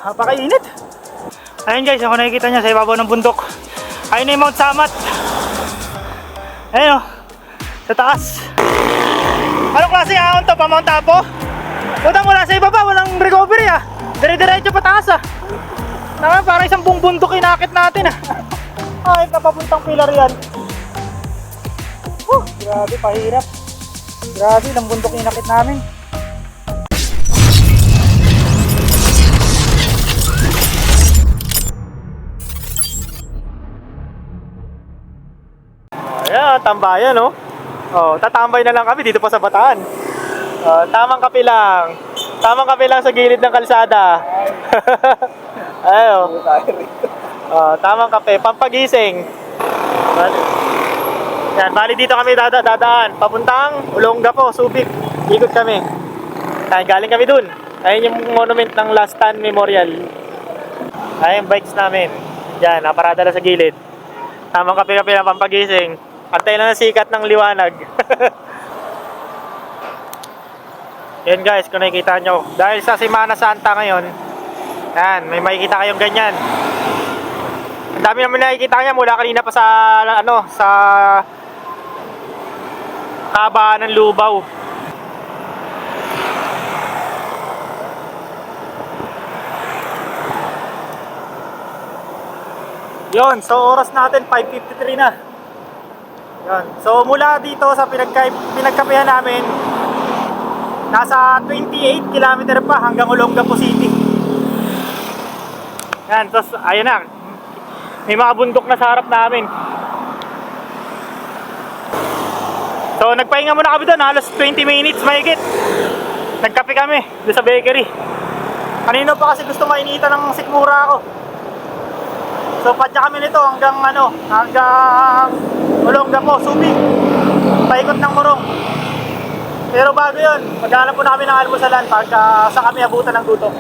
napakainit. Ayun guys, ako nakikita nyo sa ibabaw ng bundok. Ayun na yung Mount Samat. Ayun o, sa taas. Anong klase ahon to? Pa Mount Apo? Punta mula sa ibaba, walang recovery ah. Dire-diretso pa taas ah. Naman parang isang buong bundok inakit natin ah. Ay, kapapuntang pilar yan. Grabe, pahirap. Grabe, ilang bundok inakit namin. Ayan, tambayan no. Oh, tatambay na lang kami dito pa sa Bataan. Tamang kape lang. Tamang kape lang sa gilid ng kalsada. Ayo. Tamang kape, pampagising. Yan, bali dito kami dadaan. Papuntang Olongapo, Subic. Ikot kami. Ay, galing kami dun. Ayun yung monument ng Last Stand Memorial. Ayun, bikes namin. Yan, naparada na sa gilid. Tamang kape-kape lang, pampagising. Antay lang ng sikat ng liwanag. Yan guys, kung nakikita nyo. Dahil sa Semana Santa ngayon, yan, may makikita kayong ganyan. Ang dami naman nakikita kanya mula kanina pa sa sa kabaan ng Lubao. Yon, so oras natin 5:53 na. Yan. So mula dito sa pinagkapehan namin, nasa 28 km pa hanggang Olongapo City. Yan, tapos ayun na. May mga bundok na sa harap namin. So nagpahinga muna kami doon, halos 20 minutes mahigit. Nagkape kami doon sa bakery. Kanino pa kasi gusto mainita ng sikmura ako. So padya kami nito hanggang hanggang Olongapo, Subic. Paikot ng Morong. Pero bago yun, maghanap po na kami ng almusalan pagka sa kami abutan ng gutom.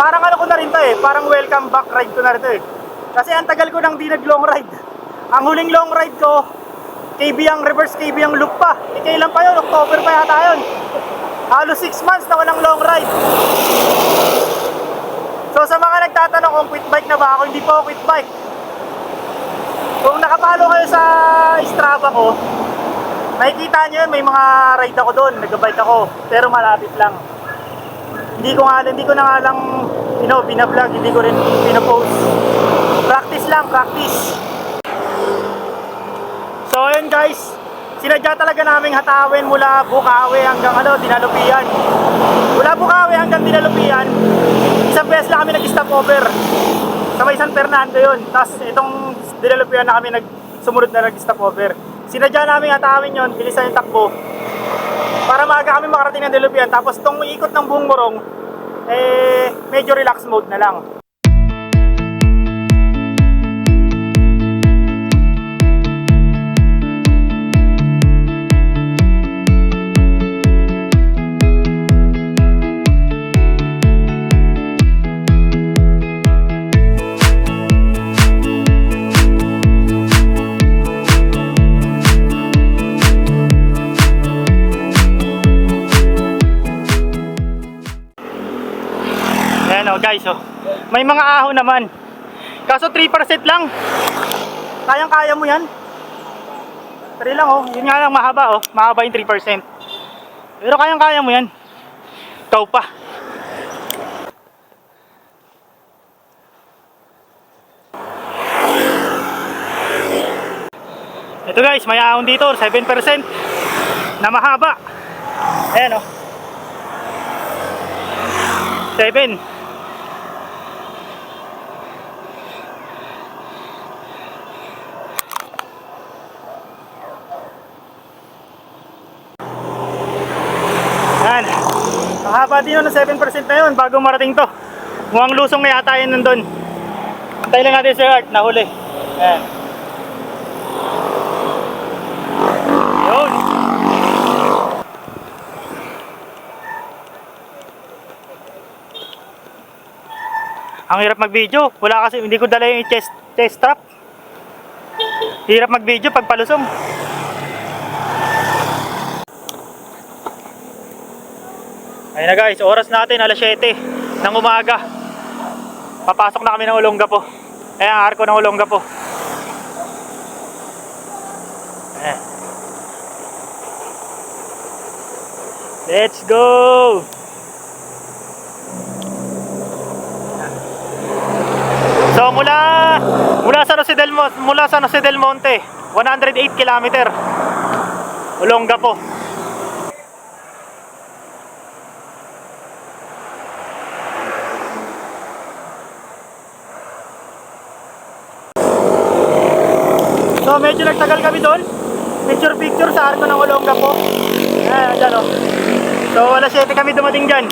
Parang ko na rin to eh, parang welcome back ride ko na rin to eh. Kasi ang tagal ko nang di nag long ride. Ang huling long ride ko, KBang reverse KBang loop pa. Kailan pa yun? October pa yata yun. Halos 6 months na walang long ride. So sa mga nagtatanong kung quit bike na ba ako, hindi pa ako quit bike. Kung nakapalo kayo sa Strava ko, makikita nyo yun, may mga ride ako doon, nag-bike ako, pero malapit lang. Hindi ko na nga lang binablog, hindi ko rin pinapost. Practice lang, practice. So ayun guys, sinadya talaga naming hatawin mula Bukawi hanggang Dinalupian. Mula Bukawi hanggang Dinalupian, isang beses lang kami nag-stop over. Sa may San Fernando yun. Tapos itong Dinalupian na kami sumunod na nag-stop over. Sinadya naming hatawin yun, bilisan yung takbo para maaga kami makarating ng Dinalupian. Tapos itong ikot ng buong Morong, medyo relax mode na lang. Guys, may mga ahon naman. Kaso 3% lang. Kayang-kaya mo yan. 3 lang yun nga lang mahaba mahaba yung 3%. Pero kayang-kaya mo yan. Ikaw pa. Ito guys, may ahon dito, 7% na mahaba. Ayan 7. Mahaba din yun, 7% na yun bago marating to. Mukhang lusong na yata yun nandun. Antay lang natin si Art, nahuli. Ayan. Yun. Ang hirap mag-video. Wala kasi, hindi ko dala yung chest strap. Hirap mag-video pag palusong. Ayun na guys, oras natin alas 7 ng umaga. Papasok na kami ng Olongapo. Ayan ang arko ng Olongapo. Ayan. Let's go! So mula San Jose del Monte, 108 km. Olongapo. So medyo nagtagal kami doon. Picture sa arko ng Olongapo. Ayan, dyan o. So alas 7 kami dumating dyan.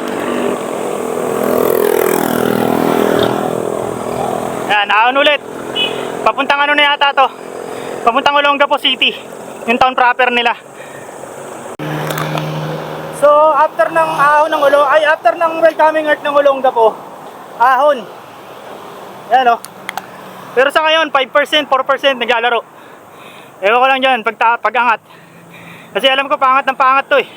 Ayan, naon ulit. Papuntang ano na yata to. Papuntang Olongapo City. Yung town proper nila. So after ng ahon ng after ng welcoming earth ng Olongapo, ahon. Ayan o. Pero sa ngayon 5%, 4% naglalaro. Ewan ko lang dyan pag-angat. Kasi alam ko pangat ng pangat to eh.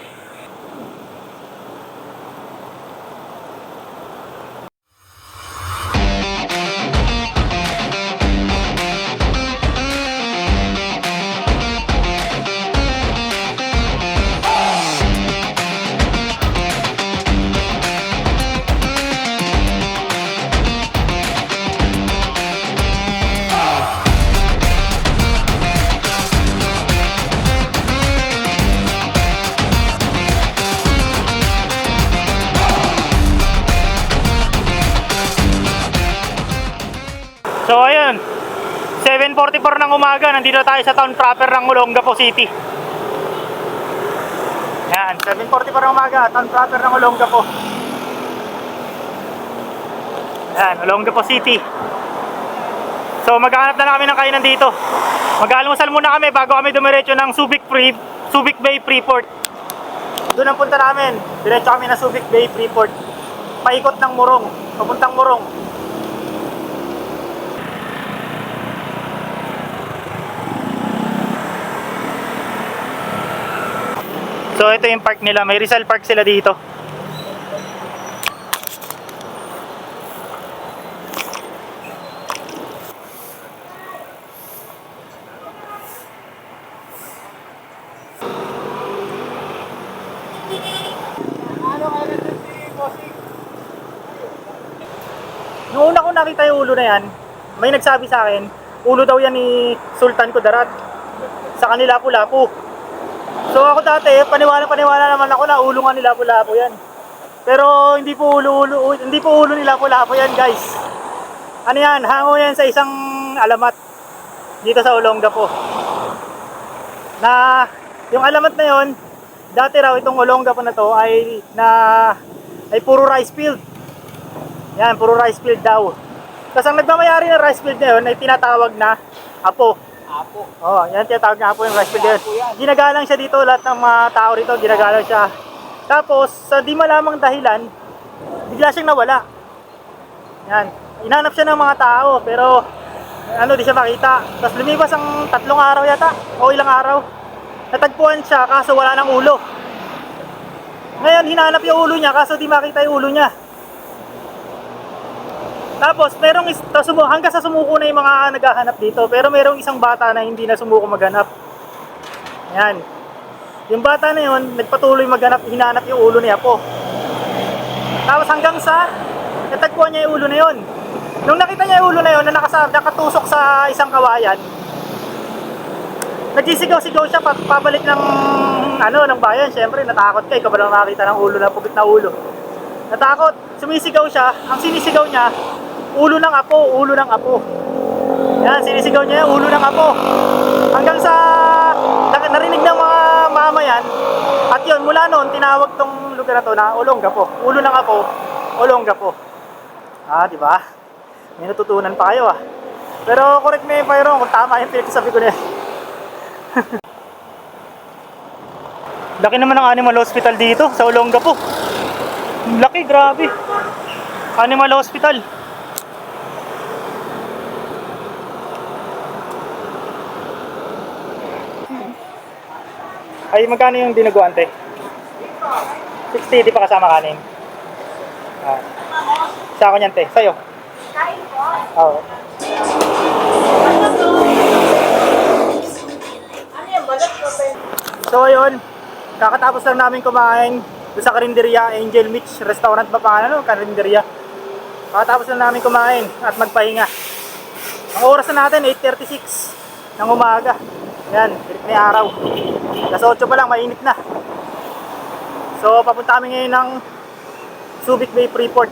So ayun, 7:44 ng umaga, nandito tayo sa town proper ng Olongapo City. Yan, 7:44 ng umaga, town proper ng Olongapo. Yan, Olongapo City. So maghahanap na kami ng kainan dito. Mag-almusal muna kami bago kami dumiretso ng Subic Bay Freeport. Doon ang punta namin, diretso kami na Subic Bay Freeport. Paikot ng Morong, papuntang Morong. So ito yung park nila, may Rizal Park sila dito. Noong una ko nakita yung ulo na yan, may nagsabi sa akin, ulo daw yan ni Sultan Kudarat. Sa kanila Lapu-Lapu. So ako dati, paniwala naman ako na ulo nga ni Lapu-Lapu yan. Pero hindi po ulo ni Lapu-Lapu yan guys. Ano yan, hango yan sa isang alamat dito sa Olongapo. Na yung alamat na yon, dati raw itong Olongapo na to ay puro rice field. Yan, puro rice field daw. Tapos ang nagmamayari ng rice field na yun ay tinatawag na Apo. Apo. Oh, yan tinatawag na Apo yung rice field yun. Ginagalang siya dito, lahat ng mga tao rito ginagalang siya. Tapos sa di malamang dahilan, bigla siyang nawala. Yan, inanap siya ng mga tao pero di siya makita. Tapos lumipas ang 3 araw yata o ilang araw. Natagpuan siya kaso wala ng ulo. Ngayon hinanap yung ulo niya kaso di makita yung ulo niya. Tapos hanggang sa sumuko na yung mga naghahanap dito, pero merong isang bata na hindi na sumuko maghanap. Yan. Yung bata na yun, nagpatuloy maghanap, hinanap yung ulo ni Apo. Tapos hanggang sa natagpuan niya yung ulo na yun. Nung nakita niya yung ulo na yun na nakatusok sa isang kawayan, nagsisigaw-sigaw siya pabalik ng bayan. Siyempre natakot ka, ikaw ba lang nakakita ng ulo na pugit na ulo. Natakot, sumisigaw siya, ang sinisigaw niya, ulo ng Apo, ulo ng Apo. Yan, sinisigaw niya yung ulo ng Apo. Hanggang sa narinig ng mga mamayan, at yun, mula noon, tinawag tong lugar na to na Olongapo. Ulo ng Apo, Olongapo. Ah, di ba? May natutunan pa kayo ah. Pero correct me if I'm wrong kung tama yung pinagsasabi ko na yan. Laki naman ng animal hospital dito sa Olongapo. Laki, grabe. Animal hospital. Ay, magkano yung dinuguan, te? 60, di pa kasama kanin. Ah. Sa ako niyan, te. Sa'yo? Oo. So, ayun. Kakatapos lang namin kumain doon sa Karinderya, Angel Mitch Restaurant ba pangalan, no? Karinderya. Kakatapos lang namin kumain at magpahinga. Ang oras na natin, 8:36 ng umaga. Yan, pilit na yung araw. Alas 8 pa lang, mainit na. So, papunta kami ngayon ng Subic Bay Freeport.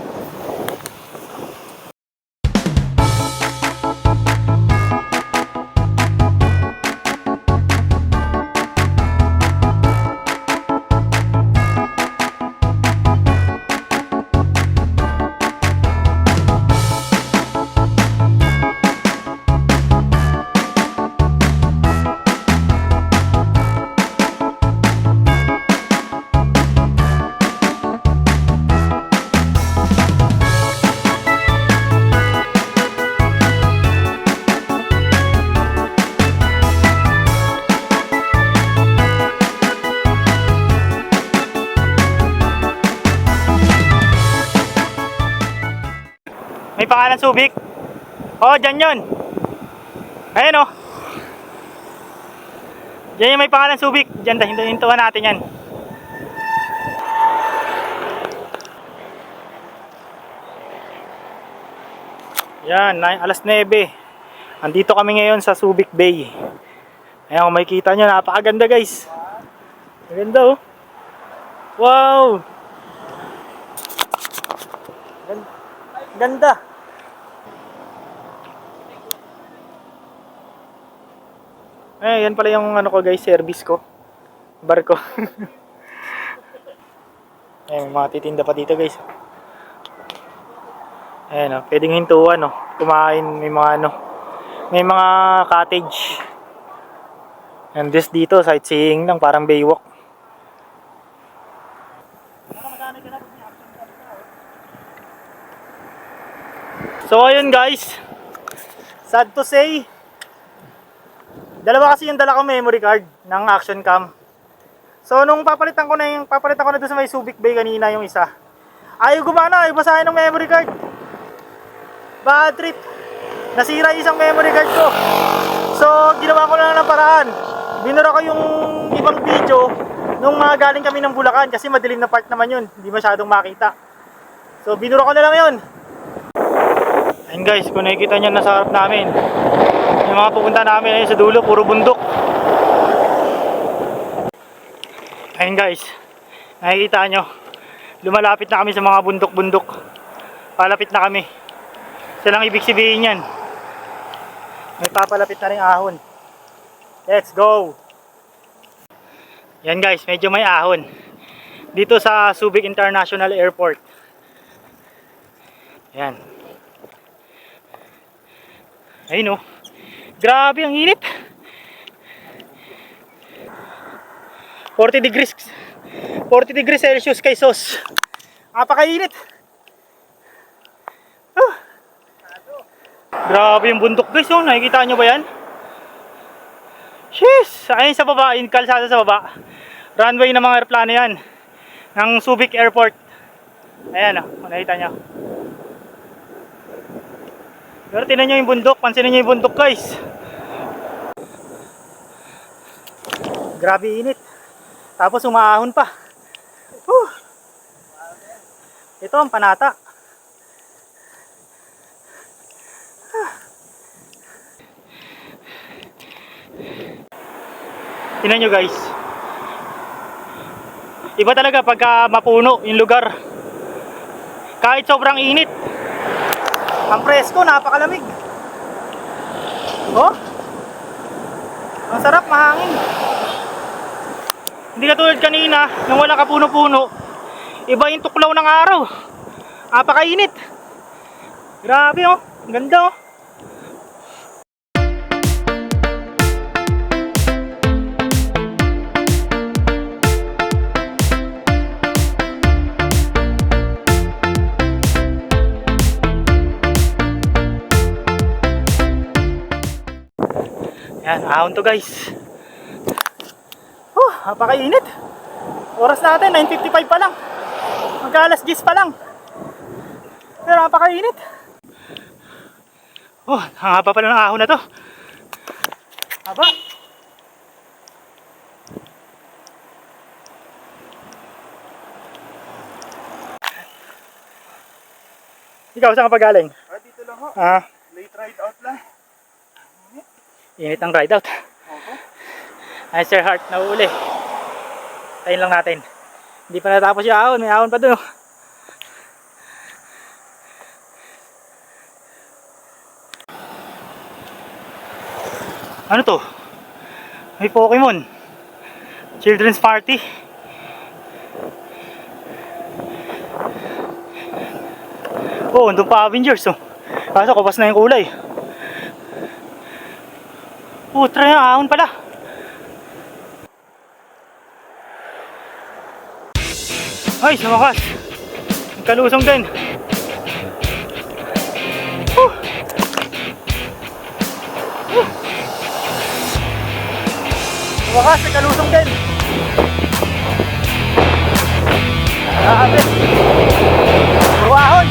May pangalan Subic? Oh, dyan yun. Ayan oh. Dyan yung may pangalan Subic. Dyan, hintuhan natin yan. Yan, alas 9. Andito kami ngayon sa Subic Bay. Ayan, kung makikita nyo, napakaganda guys. Maganda oh. Wow! Ganda. Eh, yan pala yung ano ko guys, service ko. Barko. Eh, may mga titinda pa dito guys. Ayan oh, pwedeng hintuan oh. Kumain, may mga ano, may mga cottage. And this dito, sightseeing lang, parang Baywalk. So ayun guys, sad to say, dalawa kasi yung dala ko memory card ng action cam. So nung papalitan ko na doon sa may Subic Bay kanina yung isa, ayaw gumana, ayaw basahin ng memory card. Bad trip, nasira isang memory card ko. So ginawa ko na ng paraan, binura ko yung ibang video nung galing kami ng Bulacan kasi madilim na part naman yun, hindi masyadong makita. So binura ko na lang yun. Ayun guys, kung nakikita nyo nasa harap namin, yung mga pupunta namin ayun sa dulo, puro bundok. Ayun guys, nakikita nyo, lumalapit na kami sa mga bundok-bundok. Palapit na kami. Isa lang ibig sabihin yan, may papalapit na rin ahon. Let's go! Yan guys, medyo may ahon dito sa Subic International Airport. Yan. Ayun oh. Grabe ang init. 40 degrees Celsius kay sos. Napakainit. Grabe yung bundok guys oh. Nakikita nyo ba yan? Sheesh. Ayun sa baba, yung kalsada sa baba. Runway ng mga aeroplano yan. Ng Subic Airport. Ayan oh. Nakikita nyo. Pero tinan nyo yung bundok, pansinin nyo yung bundok guys. Grabe init. Tapos umaahon pa. Ito ang Panata. Tinan nyo guys. Iba talaga pagka mapuno yung lugar. Kahit sobrang init, ang presko, napakalamig. Oh, ang sarap, mahangin. Hindi katulad kanina, nung wala ka puno-puno. Iba yung tuklaw ng araw. Napakainit. Grabe oh, ganda oh. Yan, ahon to guys. Napakainit. Oras natin, 9:55 pa lang. Mag-alas 10 pa lang. Pero napakainit. Ang haba pala ng ahon na to. Haba. Ikaw, saan ka pa galing? Dito lang ho. Late ride out lang. Init ang ride out. Ay, Sir Heart, nauuli. Tayin lang natin. Hindi pa natapos yung ahon. May ahon pa doon. Ano to? May Pokemon. Children's Party. Andun pa Avengers. Kaso kapas na yung kulay. Putra yung ahon pala. Ay, sa wakas. Nagkalusong din. Sa wakas, nagkalusong din. Grabe. Puro ahon.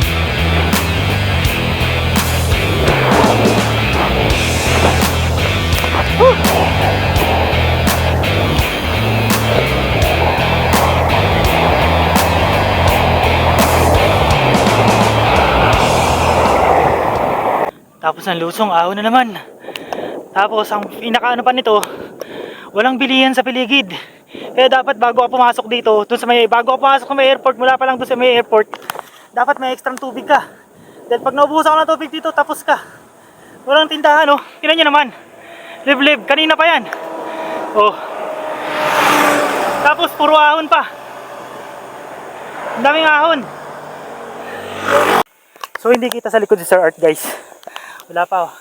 Tapos ang lusong, ahon na naman. Tapos ang pinakaano pa nito, walang bilihan sa paligid. Kaya dapat bago ka pumasok dito, bago ka pumasok sa may airport, mula pa lang doon sa may airport, dapat may extra tubig ka. Dahil pag naubusan ka ng tubig dito, tapos ka. Walang tindahan, Tingnan nyo naman. Live, kanina pa yan. Tapos puro ahon pa. Ang daming ahon. So hindi kita sa likod si Sir Art, guys. Wala pa.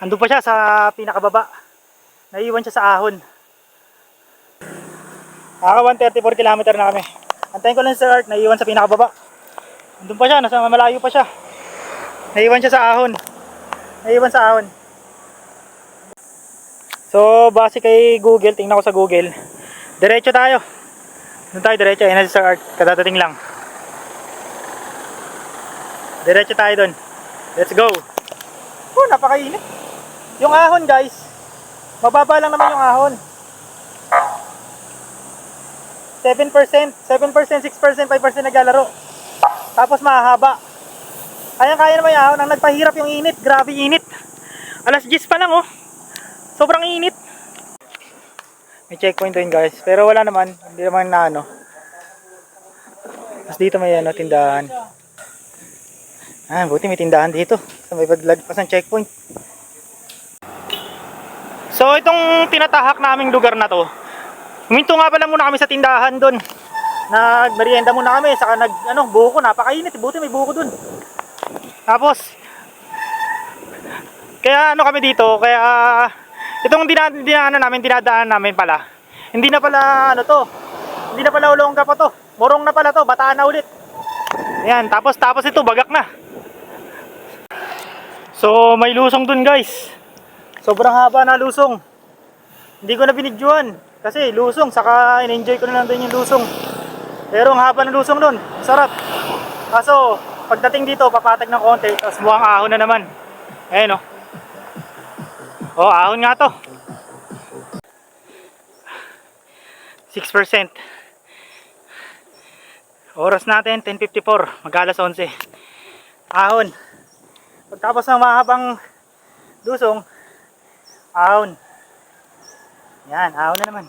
Andun pa siya sa pinakababa. Naiiwan siya sa ahon. 134 km na kami. Antayin ko lang si Sir Art, naiiwan sa pinakababa. Andun pa siya, nasa malayo pa siya. Naiiwan siya sa ahon. So, base kay Google, tingnan ko sa Google. Diretso tayo. Doon tayo diretso. Ayan na si Sir Art, katatating lang. Diretso tayo doon. Let's go. Napakainit. Yung ahon, guys, mababa lang naman yung ahon. 7%, 6%, 5% naglalaro. Tapos mahaba. Kaya naman yung ahon. Ang nagpahirap yung init. Grabe init. Alas 10 pa lang, sobrang init. May checkpoint doon, guys. Pero wala naman. Hindi naman na ano. Tapos dito may tindahan. Buti may tindahan dito. So may paglagpas ng checkpoint. So itong tinatahak naming lugar na to, huminto nga pala muna kami sa tindahan doon. Nagmerienda muna kami, saka buko, napakainit, buti may buko doon. Tapos kaya kami dito, kaya itong dinadaan namin pala. Hindi na pala hindi na pala Olonga pa to. Morong na pala to, Bataan na ulit. Ayan, tapos ito bagak na. So may lusong dun, guys. Sobrang haba na lusong. Hindi ko na binidyohan kasi lusong, saka in-enjoy ko na lang din yung lusong. Pero ang haba ng lusong dun, sarap. Kaso pagdating dito, papatag ng konti, tapos mukhang ahon na naman. Ayan ahon nga to. 6%. Oras natin 10:54, mag-alas 11. Ahon. Pagtapos ng mahabang lusong, ahon. Yan, ahon na naman.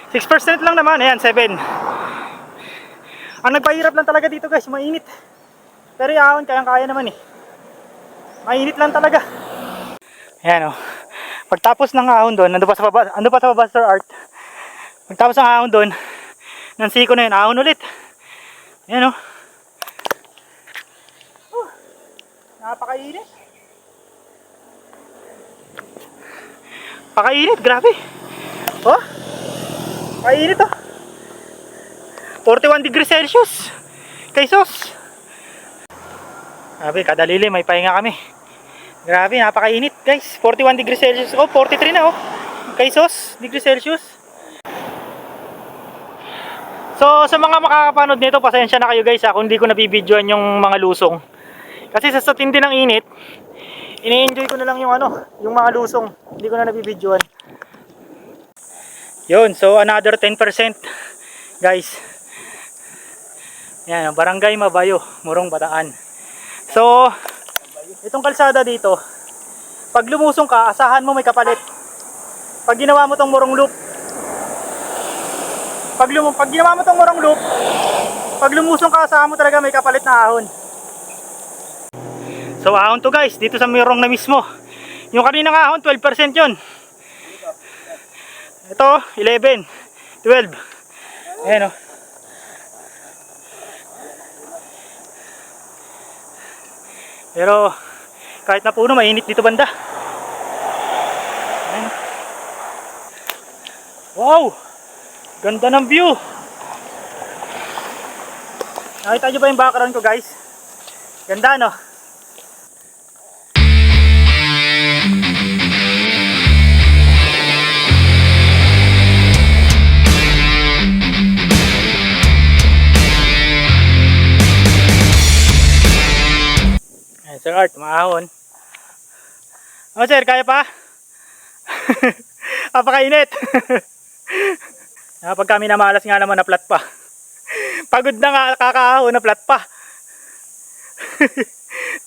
6% lang naman, ayan, 7. Ang nagpahirap lang talaga dito, guys, mainit. Pero yung ahon, kayang-kaya naman mainit lang talaga. Ayan Pagtapos ng ahon doon, ando pa sa baba Sir Art. Pagtapos ng ahon doon, nansiko na yun, ahon ulit. Ayan napakainit. Pakainit, grabe. Mainit 41 degrees Celsius. Kay sos. Grabe, kadalili, may pahinga kami. Grabe, napakainit guys. 41 degrees Celsius. Oh, 43 na oh. Kaisos, degrees Celsius. So, sa mga makakapanood nito, pasensya na kayo guys kung hindi ko nabibidyoan yung mga lusong. Kasi sa tindi ng init, ini-enjoy ko na lang yung yung mga lusong. Hindi ko na nabibidyoan. Yun, so another 10% guys. Yan, Barangay Mabayo, Morong Bataan. So, itong kalsada dito, pag lumusong ka, asahan mo may kapalit. Pag ginawa mo tong Morong Loop, pag ginawa mo tong Morong Loop, pag lumusong ka, asahan mo talaga may kapalit na ahon. So ahon to guys, dito sa Morong na mismo. Yung kaninang ahon, 12% yun. Ito, 11, 12. Ayan o. Pero kahit na puno, mainit dito banda. Ayan. Wow! Ganda ng view. Nakita nyo ba yung background ko guys? Ganda no? Ayan, Sir Art, maahon. Oh sir, kaya pa? Napakainit. Pag kami namalas nga naman na flat pa. Pagod na nga kakahon na flat pa.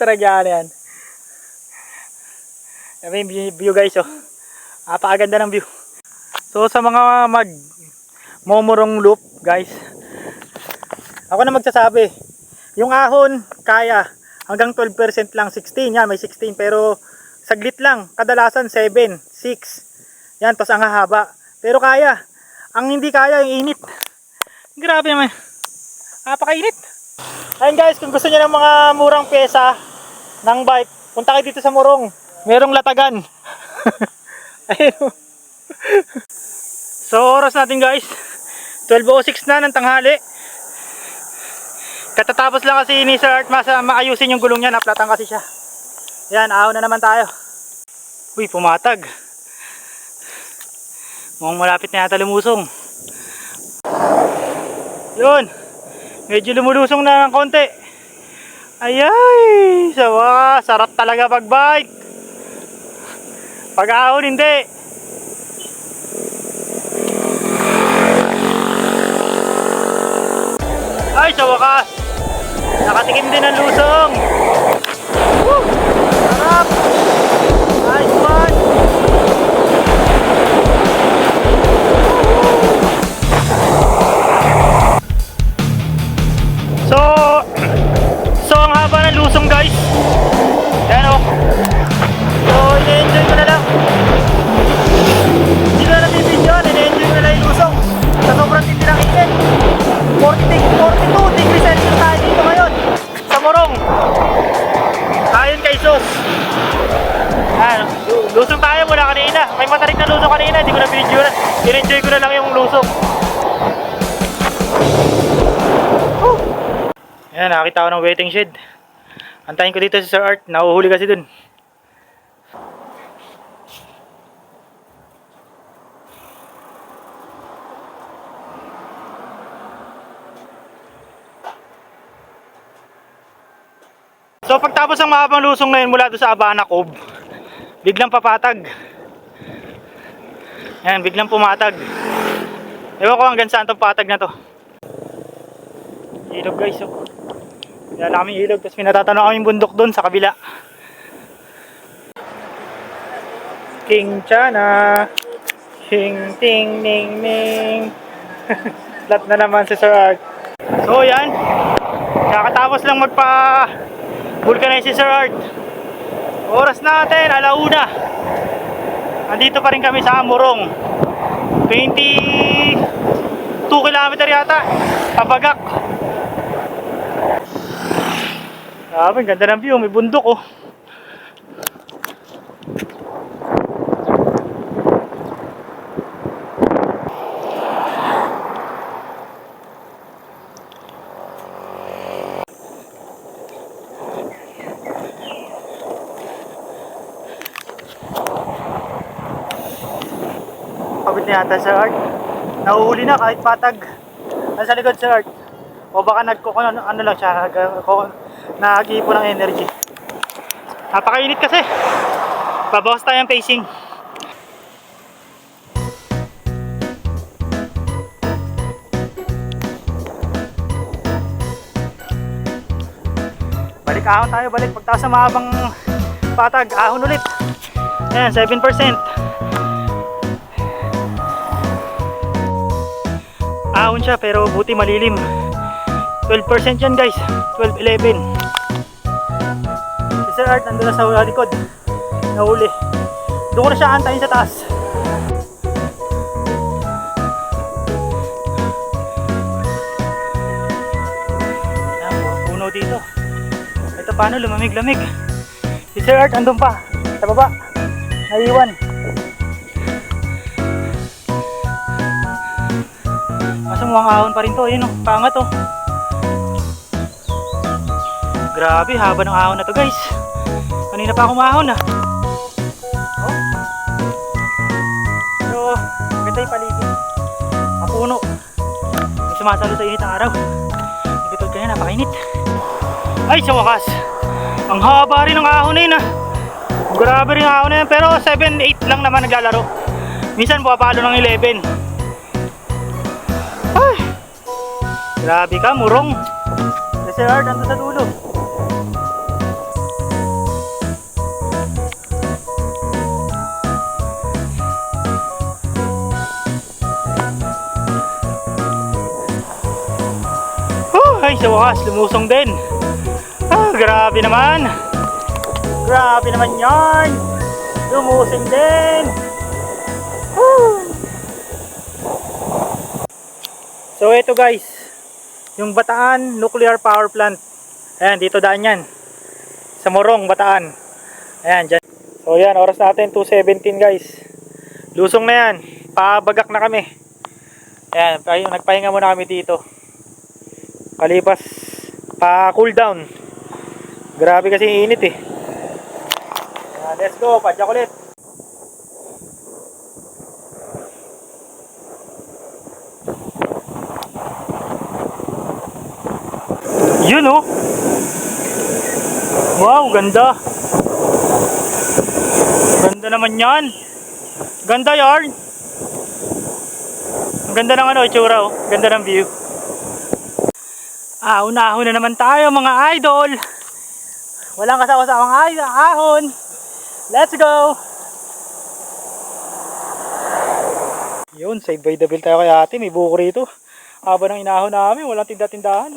Taragyan yan. Sabi yung view guys oh. Napakaganda ng view. So sa mga momorong loop guys, ako na magsasabi. Yung ahon kaya hanggang 12% lang, 16 yan, may 16 pero saglit lang, kadalasan 7, 6. Yan, tos ang hahaba. Pero kaya. Ang hindi kaya yung init. Grabe naman. Napakainit. Ayun guys, kung gusto niyo ng mga murang pyesa ng bike, punta kayo dito sa Morong. Merong latagan. Ayun. So oras natin guys, 12:06 na ng tanghali. Katatapos lang kasi ni Sir Art maayusin yung gulong niya, naplatan kasi siya. Yan, ahon na naman tayo. Uy, pumatag. Mukhang malapit na yata lumusong. Yun. Medyo lumulusong na ng konti. Ayay! Sawa, sarap talaga pag bike. Pag ahon hindi. Ay, sa wakas. Nakatikim din ng lusong. Woo! Sarap. Nice one. So ang haba ng lusong guys. Yan o. So ina-enjoy ko na lang. Hindi ko na nabibidyoan, ina-enjoy ko na lang yung lusong. Sa sobrang tindi ng init. 42 degrees Celsius tayo dito ngayon sa Morong. Ayon kay Sos. Ayan, lusong tayo mula kanina. May matarik na lusong kanina, hindi ko na binidyoan. In-enjoy ko na lang yung lusong. Ayan, nakakita ko ng waiting shed. Antayin ko dito si Sir Art, nahuhuli kasi dun. So pagtapos ng mahabang lusong na yun mula doon sa Abana Cove, biglang papatag. Ayan, biglang pumatag. Ewan ko hanggang saan itong patag na to. Ilog guys oh. Kaya kami ilog, tapos pinatatanaw kami bundok doon sa kabila. King Chana, King Ting Ning Ning. Flat na naman si Sir Art. So yan, kakatapos lang vulcanize si Sir Art. Oras natin, 1:00. Nandito pa rin kami sa Morong. 22 kilometer yata, pabagak. Grabe, ganda ng view, may bundok oh. Pagod na yata Sir Art. Nahuhuli na kahit patag. Ano sa likod Sir Art? O baka ano lang siya, nag-iipon ng energy. Napakainit kasi. Babawas tayo ng pacing. Balik ahon tayo, balik. Pagtaas sa mahabang patag, ahon ulit. Ayan, 7%. Ahon siya pero buti malilim. 12% yan guys. 12, 11. Si Sir Art nandun na sa likod. Nahuli. Doon ko na siya antayin sa taas. Ayan, puno dito. Ito paano, lumamig-lamig. Si Sir Art andun pa. Sa baba. Naiiwan. Kaso mukhang ahon pa rin to. Ayun o, pangat o. Grabe, haba ng ahon na to guys. Kanina pa ako mahon ah. Oh. So, maganda yung paligid. Mapuno. May sumasalo sa init ng araw. Hindi katulad kanina, napakainit. Ay, sa wakas. Ang haba rin ng ahon na yun ah. Grabe rin ang ahon na yun. Pero 7-8 lang naman naglalaro. Minsan pumapalo ng 11. Ay! Grabe ka, murong. Kasi hard, nandun sa dulo. Ay, sa wakas, lumusong din. Ah, grabe naman. Grabe naman yarn. Lumusong din. Woo! So, ito guys. Yung Bataan Nuclear Power Plant. Ayan, dito daan yan. Sa Morong, Bataan. Ayan, dyan. So, yan, oras natin, 2:17 guys. Lusong na yan. Pabagak na kami. Ayan, nagpahinga muna kami dito. Palipas pa cool down. Grabe kasi init eh. Let's go, padyak ulit. Yun oh. Wow, ganda. Ganda naman yan. Ganda yarn. Ang ganda ng ano, itsura oh. Ganda ng view. Ahon-ahon na naman tayo mga idol. Walang kasama-samang ahon. Let's go. Yun, side by the bill tayo kay ate. May buko rito. Haba ng inahon namin, walang tinda-tindahan.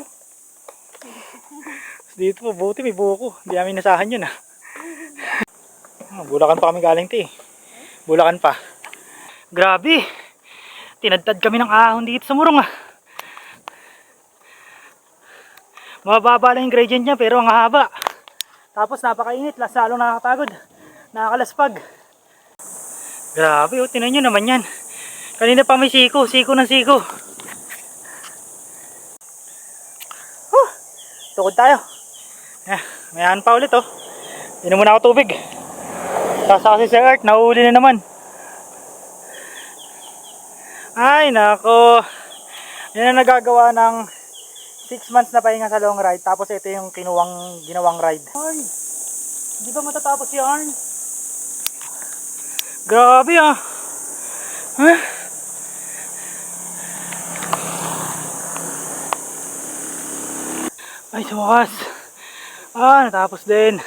Dito po, buti may buko. Hindi namin nasahan yun ah. Bulacan pa kami galing ti. Bulacan pa. Grabe. Tinadtad kami ng ahon dito sa Morong ah. Mababa lang yung gradient niya pero ang haba. Tapos napakainit, lalong nakakapagod. Nakakalaspag. Grabe oh, tinan nyo naman yan. Kanina pa may siko ng siko. Tukod tayo. Mayahan pa ulit oh. Inom muna ako tubig. Sasa kasi Sir Art, nahuli na naman. Ay nako. Yan ang nagagawa ng 6 months na pahinga sa long ride. Tapos ito yung ginawang ride. Arn, di ba matatapos si Arn? Grabe ah. Huh? Ay, sa wakas. Natapos din.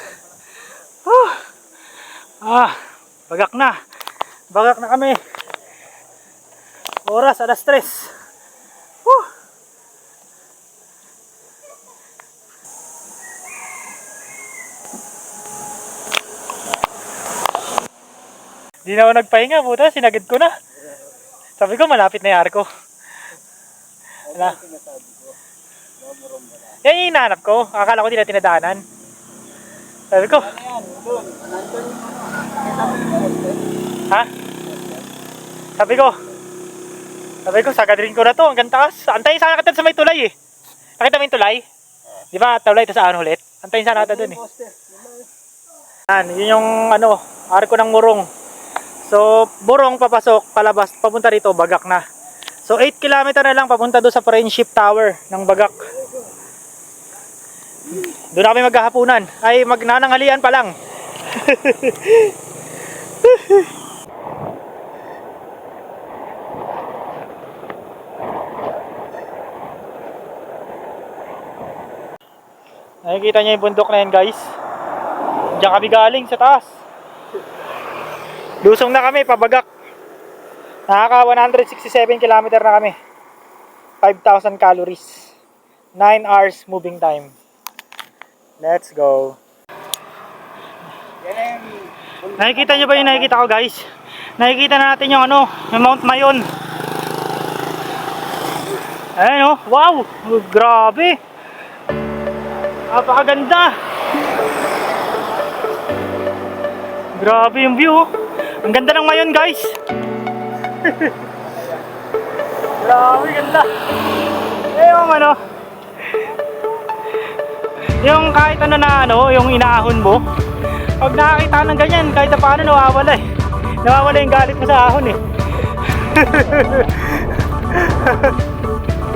Bagak na. Bagak na kami. Oras, 3:00. Di na ako nagpahinga, puta, sinagad ko na. Sabi ko, malapit na yung arko. Wala. Yan yung hinahanap ko. Akala ko di na tinadaanan. Sabi ko. Ha? Sabi ko, sagadrin ko na to. Ang gantakas. Antayin sana kita sa may tulay eh. Nakita mo yung tulay? Di ba, tulay ito sa ano ulit? Antayin sana kita dun eh. Yan, yun yung ano, arko ng Morong. So, Burong papasok, palabas, papunta rito, Bagak na. So, 8 kilometer na lang papunta doon sa Friendship Tower ng Bagak. Doon na kami maghahapunan. Ay, magnananghalian pa lang. Nakikita niyo yung bundok na yan, guys. Diyan kami galing sa taas. Lusong na kami, pabagak. Nakaka 167 km na kami. 5,000 calories. 9 hours moving time. Let's go. Nakikita nyo ba yung nakikita ko, guys? Nakikita na natin yung ano, yung Mount Mayon. Ayan, oh. Wow! Grabe! Napakaganda! Grabe yung view, oh. Ang ganda ng Mayon, guys. Grabe, ganda. Yung ano, yung kahit ano na ano, yung inaahon mo, pag nakakita ng ganyan, kahit na paano nawawala eh. Nawawala yung galit mo sa ahon eh.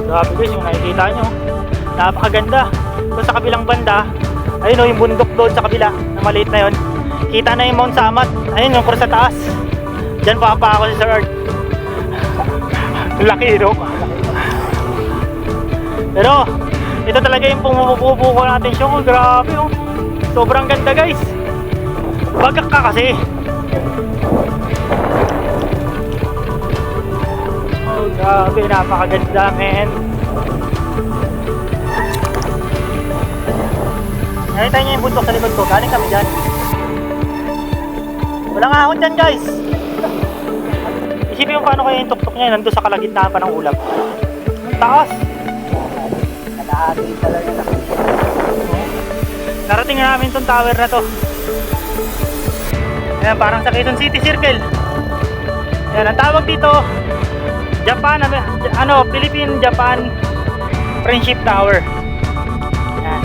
Grabe guys, yung nakikita nyo, napakaganda. Doon sa kabilang banda, ayun o, yung bundok doon sa kabila, na maliit na yun. Kita na yung Mount Samat, ayun yung sa taas. Diyan pa ako si Sir Art. Laki, no? Pero, ito talaga yung pumupupo natin siya. Oh, grabe, oh. Sobrang ganda, guys. Bagak ka kasi. Oh, grabe. Napakaganda, men. Nakita niyo yung bundok sa likod ko. Galing kami dyan. Walang ahon dyan, guys. Isipin mo paano kaya yung tuktok niya nandun sa kalagitnaan pa ng ulap. Ang taas. Kalahati talaga na. Narating na namin itong tower na to. Ayan, parang sa Quezon City Circle. Ayan, ang tawag dito, Japan, ano, Philippine-Japan Friendship Tower. Ayan.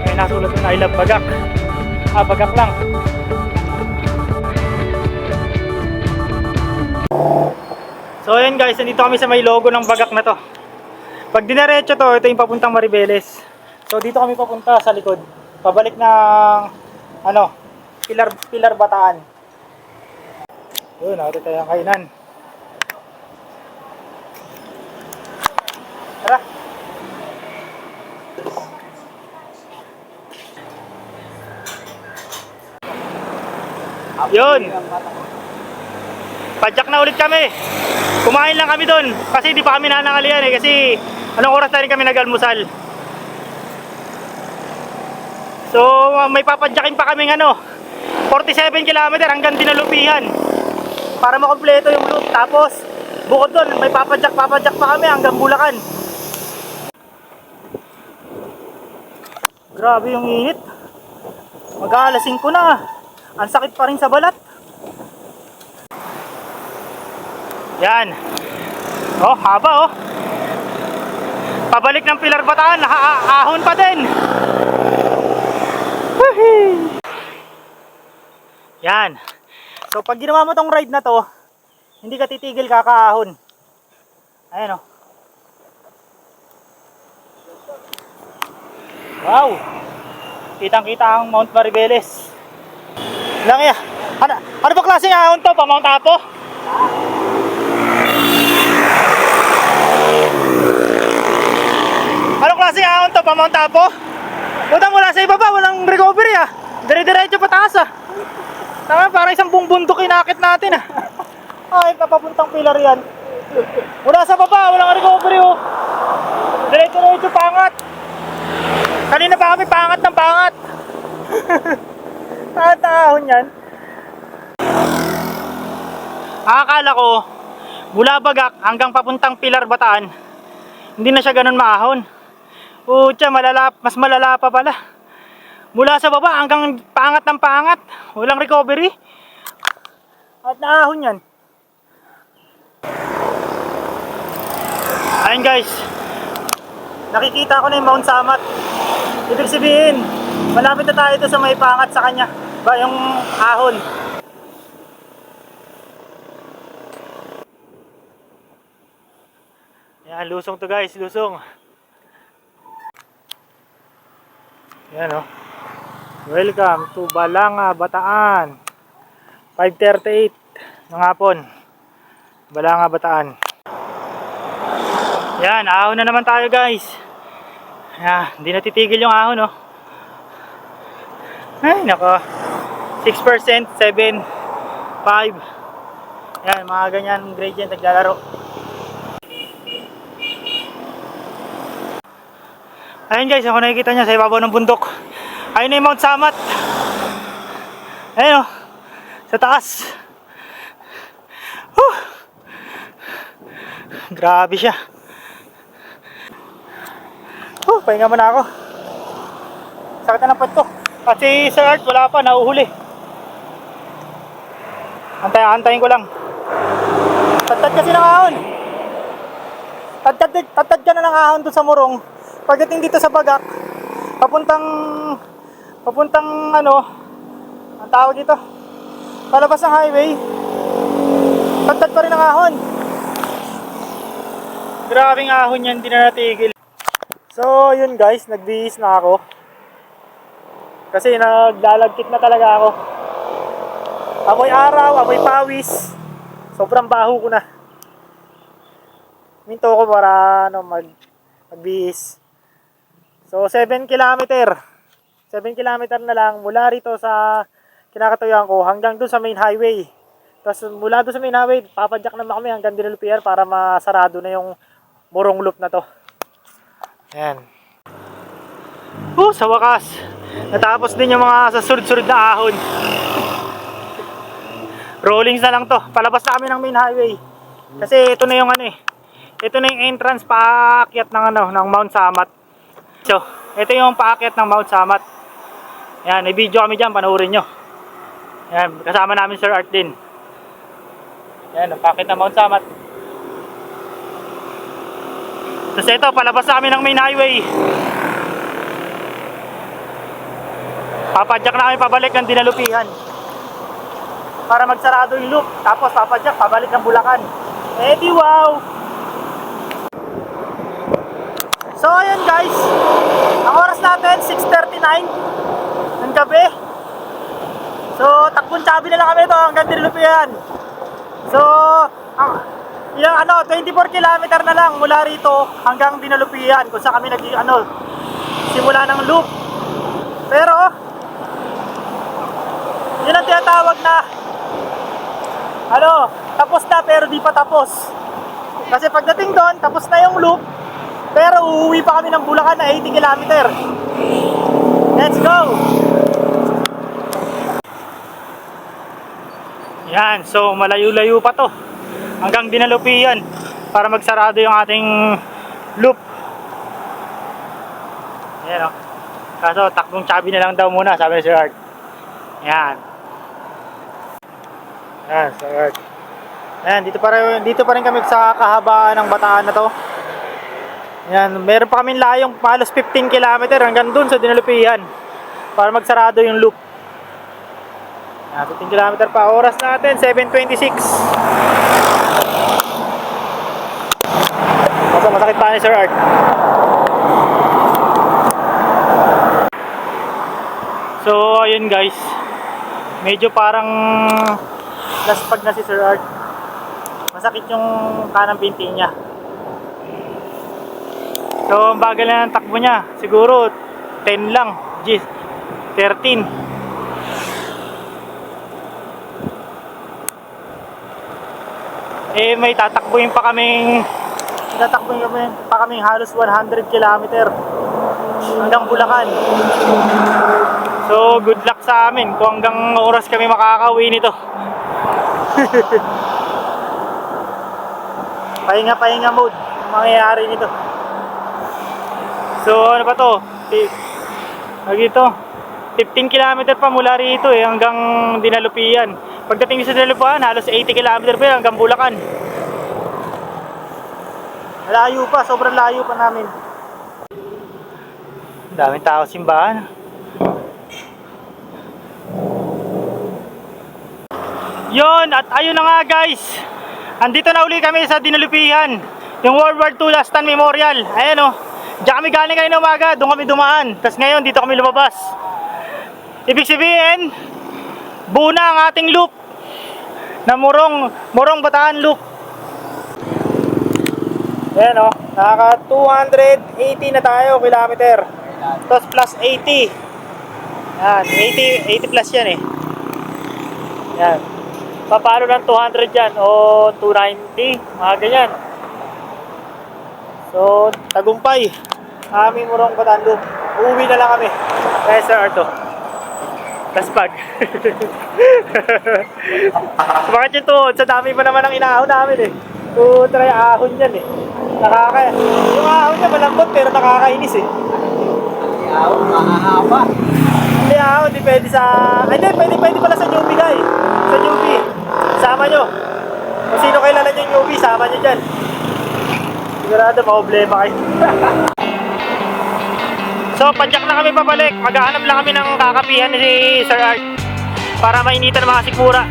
Ayan, nasulat na I love Bagak. Bagak lang. So ayan guys, nandito kami sa may logo ng Bagak na to. Pag dinerecho to, ito yung papuntang Maribeles. So dito kami papunta sa likod. Pabalik ng ano, Pilar Bataan. Yun, natin tayo ang kainan. Tara. Yun. Padyak na ulit kami. Kumain lang kami doon kasi di pa kami nanangalian eh, kasi anong oras na rin kami nag-almusal. So may papadyakin pa kaming ano, 47 km hanggang Dinalupihan para makompleto yung loop. Tapos bukod doon may papadyak pa kami hanggang Bulacan. Grabe yung init. Mag-aalas 5 na. Ang sakit pa rin sa balat. Yan. Oh, haba oh. Pabalik ng Pilar Bataan, ahon pa din. Yan. So pag ginawa mo tong ride na to, hindi ka titigil, kakaahon. Ayan oh. Wow. Kitang-kita ang Mount Maribeles. Lang ya. Ano ba klaseng ahon to? Pa Mount Apo? Anong klase ahon to? Pa Mount Apo? Butang mula sa ibaba, walang recovery ah. Dire-diretso pataas ah. Tama, parang isang buong bundok inakit natin ah. Ay, kapapuntang Pilar yan. Mula sa baba, walang recovery oh. Dire-diretso pangat. Kanina pa kami pangat ng pangat. Ahon yan. Akala ko, mula Bagak hanggang papuntang Pilar Bataan, hindi na siya ganun maahon. Pucha, mas malala pa pala. Mula sa baba hanggang pangat ng pangat, walang recovery. At naahon yan. Ayun guys, nakikita ko na yung Mount Samat. Ibig sabihin, malapit na tayo sa may pangat sa kanya. Ba yung ahon. Yan, lusong to guys, lusong. Yan o. Welcome to Balanga, Bataan. 5:38 ng hapon. Balanga, Bataan. Yan, ahon na naman tayo guys. Yan, hindi natitigil yung ahon oh. Ay, nako. 6%, 7, 5. Yan, mga ganyan gradient naglalaro. Ayun guys, ako nakikita niya sa ibabaw ng bundok. Ayun na yung Mount Samat. Ayun o, sa taas. Grabe siya. Pahinga muna ako. Sakit na ng pad ko. Kasi Sir Art wala pa, nauhuli. Antayin ko lang. Tad kasi ng ahon. Tad ka na ng ahon doon sa Morong. Pagdating dito sa Bagak, papuntang ano, ang tawag dito, palabas ng highway, tad pa rin ang ahon. Grabing ahon yan, hindi na natigil. So yun guys, nagbihis na ako. Kasi naglalagkit na talaga ako. Amoy araw, amoy pawis. Sobrang baho ko na. Minto ko para ano, magbihis. So 7 kilometer. 7 kilometer na lang mula rito sa kinakatuyuan ko hanggang doon sa main highway. Tapos mula doon sa main highway, papadyak naman kami hanggang Dinalupia para masarado na yung Morong Loop na to. Ayan. Sa wakas, natapos din yung mga sasurd-surd na ahon. Rollings na lang to. Palabas na kami ng main highway. Kasi ito na yung ano eh. Ito na yung entrance paakyat ng ano, ng Mount Samat. So, ito yung paakyat ng Mount Samat. Yan, may video kami dyan, panoorin nyo. Yan, kasama namin Sir Art din. Yan, ang paakyat ng Mount Samat. Tapos ito, palabas na kami ng main highway. Papadyak na kami pabalik ng Dinalupihan. Para magsarado yung loop. Tapos papadyak, pabalik ng Bulacan. Di wow! So ayun guys, ang oras natin 6:39 ng gabi. So takbong Chabi na lang kami ito hanggang Dinalupihan. So yung 24 kilometer na lang mula rito hanggang Dinalupihan kung saan kami simula ng loop. Pero yun ang tinatawag na tapos na pero di pa tapos. Kasi pagdating doon, tapos na yung loop. Pero uuwi pa kami ng Bulacan na 80 kilometer. Let's go! Yan, so malayo-layo pa to hanggang Dinalupihan para magsarado yung ating loop. Yan o. Kaso takbong Chabi na lang daw muna, sabi ni Sir Art. Yan. Yan, Sir Art. Yan, dito pa rin kami sa kahabaan ng Bataan na to. Yan, meron pa kaming layong halos 15 kilometer hanggang dun sa Dinalupihan para magsarado yung loop. Yan, 15 kilometer pa. Oras natin 7:26. Masakit pa ni Sir Art. So ayun guys, medyo parang laspag na si Sir Art. Masakit yung kanang binti niya. So ang bagal na ng takbo niya. Siguro 10 lang, 13. May tatakbuhin pa kaming halos 100 kilometer hanggang Bulacan. So good luck sa amin kung hanggang oras kami makakauwi nito. Pahinga mode ang mangyayari nito. So ano pa to? Dito 15 km pa mula rito hanggang Dinalupihan. Pagdating sa Dinalupihan, halos 80 km pa hanggang Bulacan. Layo pa, sobrang layo pa namin. Daming tao simbahan. Yun, at ayun na nga guys. Andito na uli kami sa Dinalupihan. Yung World War II Last Stand Memorial. Ayan o. Diyan kami galing kayo na umaga. Doon kami dumaan. Tapos ngayon, dito kami lumabas. Ibig sabihin, buo na ang ating loop. Na Morong Bataan Loop. Ayan o. Naka 280 na tayo kilometer. Tapos plus 80. Yan. 80 plus yan eh. Yan. Papalo ng 200 yan o 290, mga ganyan. So, tagumpay. Aming Morong Bataan Loop. Uuwi na lang kami. Sir Arto. Laspag. Bakit yung tuhod? Sa dami pa naman ang inaahon namin eh. Try ahon yan eh. Yung ahon niya malambot pero nakakainis eh. Ahon, mahahaba. Hindi ahon, depende sa... Ay, hindi, pwede pala sa newbie guy. Sa newbie. Sama nyo. Kung sino kilala nyo yung newbie, sama nyo dyan. Sigurado, maoblema kayo. So, padyak na kami pabalik. Maghahanap lang kami ng kakapihan ni Sir Art para mainitan ng mga sikmura.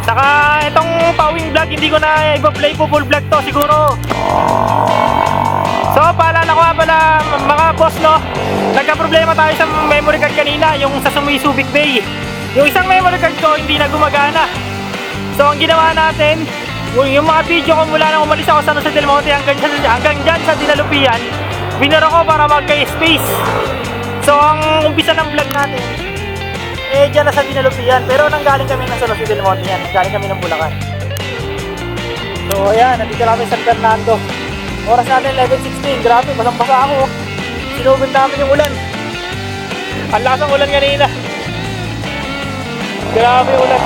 Saka itong pawing vlog, hindi ko na i-play po full vlog to siguro. So, paalala ko nga pala mga boss, no? Nagka-problema tayo sa memory card kanina, yung sa Sumisubik Bay. Yung isang memory card ko hindi na gumagana. So, ang ginawa natin, yung mga video ko mula nang umalis ako sa San Jose del Monte hanggang dyan sa Dinalupian, binara ko para magka-space. So, ang umpisa ng vlog natin, dyan na sa Dinalupian. Pero nanggaling kami ng San Jose del Monte yan. Nanggaling kami ng Bulacan. So, ayan. Nandito kami sa San Fernando. Oras natin 11:16. Grabe, basang-basa ako. Sinugod namin yung ulan. Ang lakas ng ulan kanina. Grabe ulan.